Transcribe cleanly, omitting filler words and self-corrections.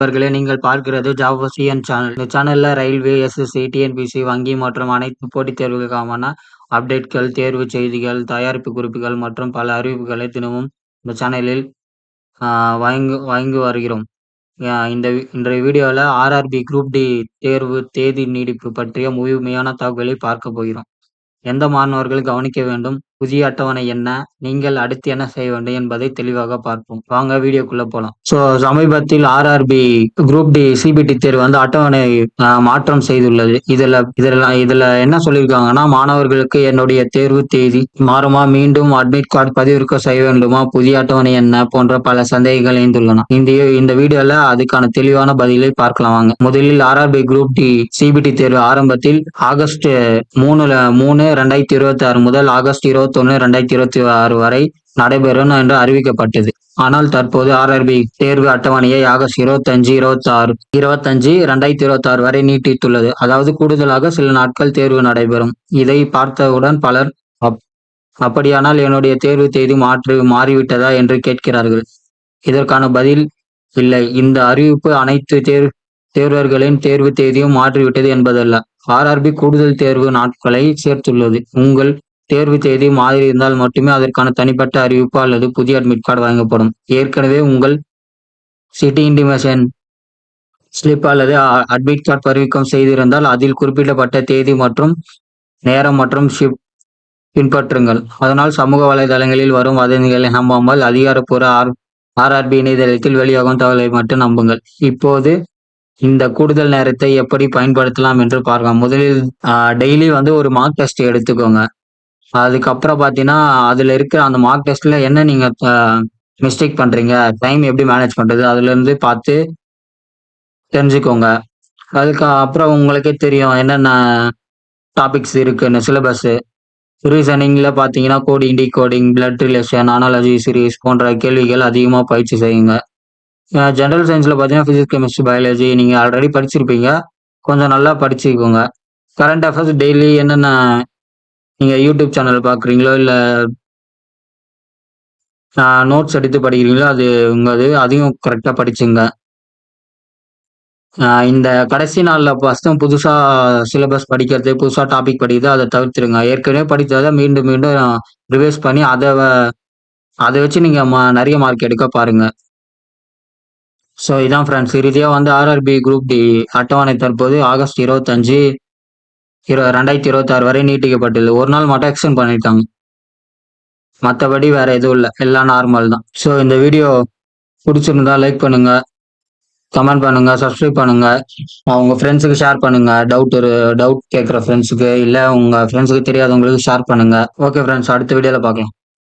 அவர்களே நீங்கள் பார்க்கிறது ஜாபசியன் சேனல். இந்த சேனல்ல ரயில்வே, எஸ்எஸ்சி, டிஎன்பிசி, வங்கி மற்றும் அனைத்து போட்டித் தேர்வுகளுக்கான அப்டேட்கள், தேர்வு செய்திகள், தயாரிப்பு குறிப்புகள் மற்றும் பல அறிவிப்புகளை தினமும் இந்த சேனலில் வழங்கி வருகிறோம். இன்றைய வீடியோவில் ஆர்ஆர்பி குரூப் டி தேர்வு தேதி நீடிப்பு பற்றிய முழுமையான தகவலை பார்க்க போகிறோம். எந்த மாணவர்கள் கவனிக்க வேண்டும், புதிய அட்டவணை என்ன, நீங்கள் அடுத்து என்ன செய்ய வேண்டும் என்பதை தெளிவாக பார்ப்போம். வாங்க வீடியோக்குள்ள போலாம். சமீபத்தில் ஆர்ஆர்பி குரூப் டி சிபிடி தேர்வு அட்டவணை மாற்றம் செய்துள்ளது. இதுல என்ன சொல்லியிருக்காங்கன்னா, மாணவர்களுக்கு என்னுடைய தேர்வு தேதி மாறுமா, மீண்டும் அட்மிட் கார்டு பதிவிறக்கம் செய்ய வேண்டுமா, புதிய அட்டவணை என்ன போன்ற பல சந்தேகங்கள் எழுந்துள்ளன. இந்த வீடியோல அதுக்கான தெளிவான பதிலை பார்க்கலாம் வாங்க. முதலில் ஆர்ஆர்பி குரூப் டி சிபிடி தேர்வு ஆரம்பத்தில் ஆகஸ்ட் 3/2026 முதல் ஆகஸ்ட் 21/2026 வரை நடைபெறும் என்று அறிவிக்கப்பட்டது. ஆனால் தற்போது ஆர்ஆர்பி தேர்வு அட்டவணையை ஆகஸ்ட் 25/2026 வரை நீட்டித்துள்ளது. அதாவது கூடுதலாக சில நாட்கள் தேர்வு நடைபெறும். இதை பார்த்தவுடன் பலர் அப்படியானால் என்னுடைய தேர்வு தேதி மாறிவிட்டதா என்று கேட்கிறார்கள். இதற்கான பதில் இல்லை. இந்த அறிவிப்பு அனைத்து தேர்வர்களின் தேர்வு தேதியும் மாற்றிவிட்டது என்பதல்ல. ஆர்ஆர்பி கூடுதல் தேர்வு நாட்களை சேர்த்துள்ளது. உங்கள் தேர்வு தேதி மாறியிருந்தால் மட்டுமே அதற்கான தனிப்பட்ட அறிவிப்பு அல்லது புதிய அட்மிட் கார்டு வழங்கப்படும். ஏற்கனவே உங்கள் சிட்டி இன்டிமேஷன் ஸ்லிப் அல்லது அட்மிட் கார்டு பதிவிறக்கம் செய்திருந்தால் அதில் குறிப்பிடப்பட்ட தேதி மற்றும் நேரம் மற்றும் ஷிப் பின்பற்றுங்கள். அதனால் சமூக வலைதளங்களில் வரும் வதந்திகளை நம்பாமல் அதிகாரப்பூர்வ ஆர்ஆர்பி இணையதளத்தில் வெளியாகும் தகவலை மட்டும் நம்புங்கள். இப்போது இந்த கூடுதல் நேரத்தை எப்படி பயன்படுத்தலாம் என்று பார்க்கலாம். முதலில் டெய்லி ஒரு மார்க் டெஸ்ட் எடுத்துக்கோங்க. அதுக்கப்புறம் பார்த்தீங்கன்னா, அதில் இருக்கிற அந்த மார்க் டெஸ்ட்ல என்ன நீங்க மிஸ்டேக் பண்றீங்க, டைம் எப்படி மேனேஜ் பண்றது, அதுல இருந்து பார்த்து தெரிஞ்சுக்கோங்க. அதுக்கு அப்புறம் உங்களுக்கே தெரியும் என்னென்ன டாபிக்ஸ் இருக்குன்னு. சிலபஸ் ரீசனிங்ல பார்த்தீங்கன்னா coding, decoding, blood relation, analogy series போன்ற கேள்விகள் அதிகமாக பயிற்சி செய்யுங்க. ஜெனரல் சயின்ஸ்ல பார்த்தீங்கன்னா பிசிக்ஸ், கெமிஸ்ட்ரி, பயாலஜி நீங்க ஆல்ரெடி படிச்சிருப்பீங்க. கொஞ்சம் நல்லா படிச்சுக்கோங்க. கரண்ட் அஃபேர்ஸ் டெய்லி என்னென்ன நீங்க யூடியூப் சேனல் பார்க்குறீங்களோ இல்லை நோட்ஸ் எடுத்து படிக்கிறீங்களோ அதையும் கரெக்டாக படிச்சுங்க. இந்த கடைசி நாளில் ஃபஸ்ட்டும் புதுசாக சிலபஸ் படிக்கிறது, புதுசாக டாபிக் படிக்கிறது அதை தவிர்த்துருங்க. ஏற்கனவே படித்ததை மீண்டும் மீண்டும் ரிவைஸ் பண்ணி அதை வச்சு நீங்கள் நிறைய மார்க் எடுக்க பாருங்க. ஸோ இதான் ஃப்ரெண்ட்ஸ். இறுதியாக ஆர்ஆர்பி குரூப் டி அட்டவணை தற்போது ஆகஸ்ட் 25/2026 வரை நீட்டிக்கப்பட்டுள்ளது. ஒரு நாள் மட்டும் எக்ஸ்டெண்ட் பண்ணிட்டாங்க. மற்றபடி வேற எதுவும் இல்லை, எல்லாம் நார்மல் தான். ஸோ இந்த வீடியோ பிடிச்சிருந்தா லைக் பண்ணுங்க, கமெண்ட் பண்ணுங்க, சப்ஸ்கிரைப் பண்ணுங்க, உங்க ஃப்ரெண்ட்ஸுக்கு ஷேர் பண்ணுங்க. டவுட் கேட்குற ஃப்ரெண்ட்ஸுக்கு இல்லை உங்க ஃப்ரெண்ட்ஸுக்கு தெரியாதவங்களுக்கு ஷேர் பண்ணுங்க. ஓகே ஃப்ரெண்ட்ஸ், அடுத்த வீடியோவில் பார்க்கலாம்.